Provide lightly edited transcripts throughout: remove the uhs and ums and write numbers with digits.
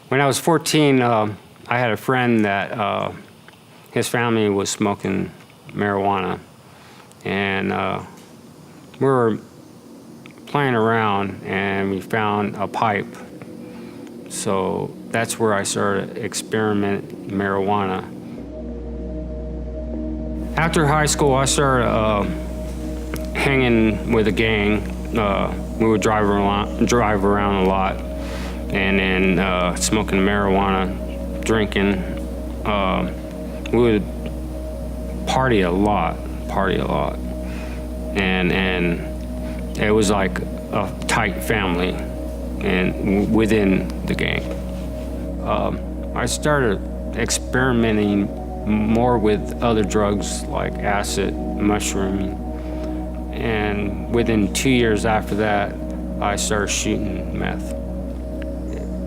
When I was 14, I had a friend that his family was smoking marijuana, and we were playing around and we found a pipe. So that's where I started experimenting marijuana. After high school, I started hanging with a gang. We would drive around a lot, and then smoking marijuana, drinking. We would party a lot, and it was like a tight family, and within the gang. I started experimenting more with other drugs like acid, mushroom, and within 2 years after that, I started shooting meth.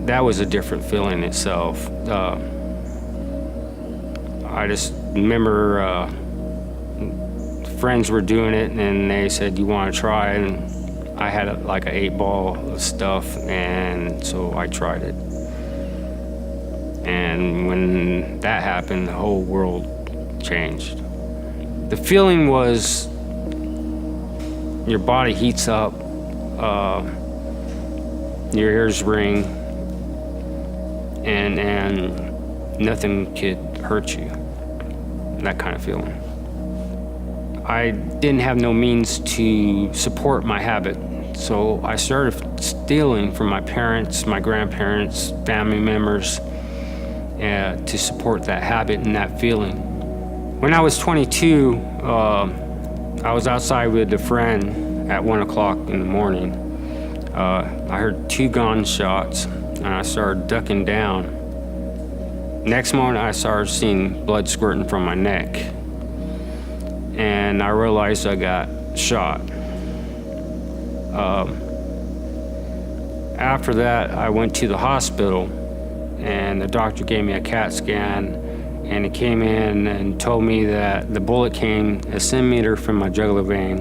That was a different feeling itself. I just remember friends were doing it, and they said, "You want to try?" And I had like an 8-ball of stuff, and so I tried it. And when that happened, the whole world changed. The feeling was your body heats up, your ears ring, and nothing could hurt you. That kind of feeling. I didn't have no means to support my habit, so I started stealing from my parents, my grandparents, family members, to support that habit and that feeling. When I was 22, I was outside with a friend at 1 o'clock in the morning. I heard 2 gunshots, and I started ducking down. Next moment, I started seeing blood squirting from my neck, and I realized I got shot. After that, I went to the hospital, and the doctor gave me a CAT scan, and he came in and told me that the bullet came a centimeter from my jugular vein,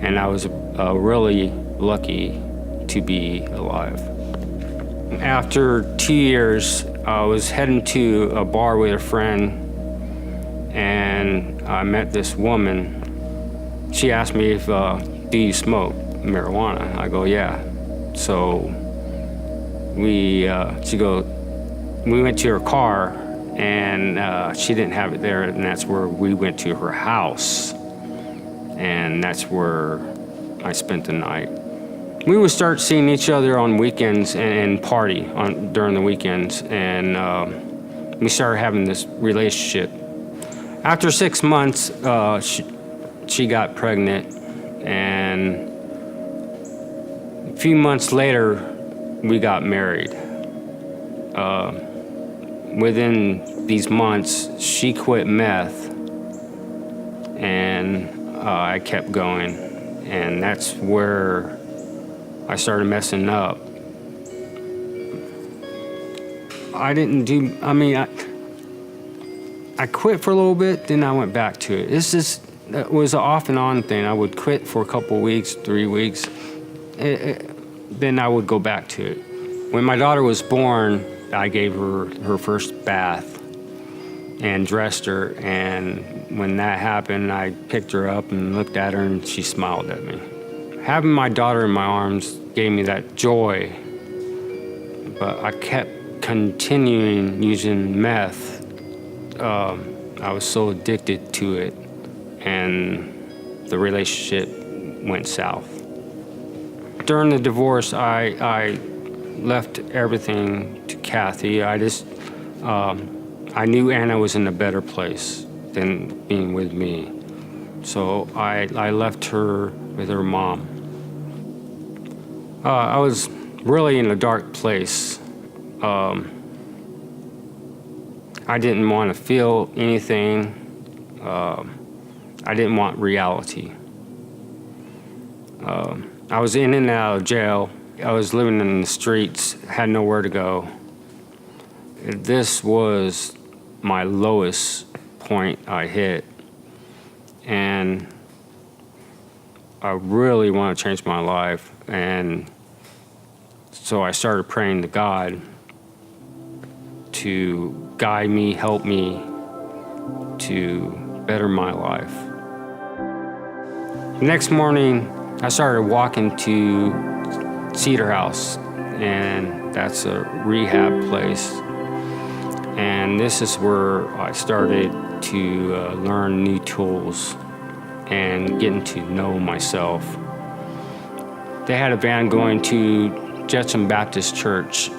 and I was really lucky to be alive. After 2 years, I was heading to a bar with a friend, and I met this woman. She asked me if, do you smoke marijuana? I go, yeah. So we went to her car, and she didn't have it there, and that's where we went to her house, and that's where I spent the night. We would start seeing each other on weekends and party during the weekends, and we started having this relationship. After 6 months, she got pregnant, and a few months later, we got married. Within these months, she quit meth, and I kept going, and that's where I started messing up. I quit for a little bit, then I went back to it. It was an off and on thing. I would quit for a couple weeks, 3 weeks, then I would go back to it. When my daughter was born, I gave her her first bath and dressed her, and when that happened, I picked her up and looked at her, and she smiled at me. Having my daughter in my arms gave me that joy, but I kept continuing using meth. I was so addicted to it, and the relationship went south. During the divorce, I left everything to Kathy. I knew Anna was in a better place than being with me, so I left her with her mom. I was really in a dark place. I didn't want to feel anything. I didn't want reality. I was in and out of jail. I was living in the streets, had nowhere to go. This was my lowest point I hit, and I really want to change my life, and so I started praying to God, to guide me, help me to better my life. The next morning, I started walking to Cedar House, and that's a rehab place. And this is where I started to learn new tools and getting to know myself. They had a van going to Judson Baptist Church,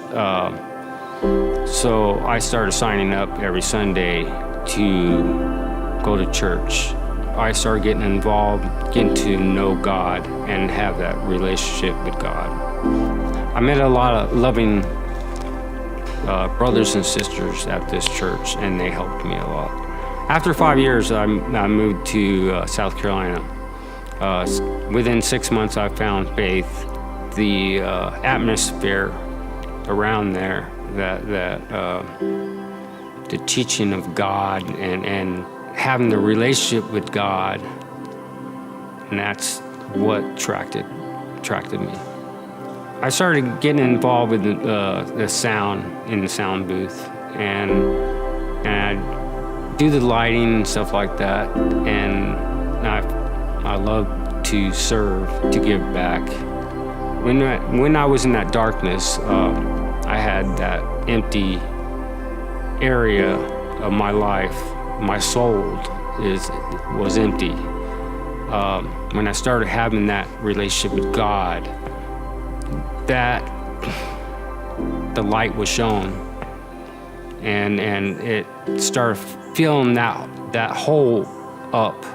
so I started signing up every Sunday to go to church. I started getting involved, getting to know God and have that relationship with God. I met a lot of loving brothers and sisters at this church, and they helped me a lot. After 5 years, I moved to South Carolina. Within 6 months, I found faith. The atmosphere around there, the teaching of God and having the relationship with God, and that's what attracted me. I started getting involved with the sound in the sound booth, and I do the lighting and stuff like that, and I love to serve, to give back. When I was in that darkness, I had that empty area of my life. My soul was empty. When I started having that relationship with God, that the light was shown, and it started filling that hole up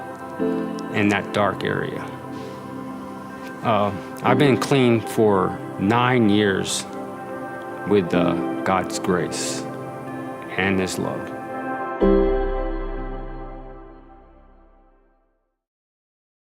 in that dark area. I've been clean for 9 years with God's grace and His love.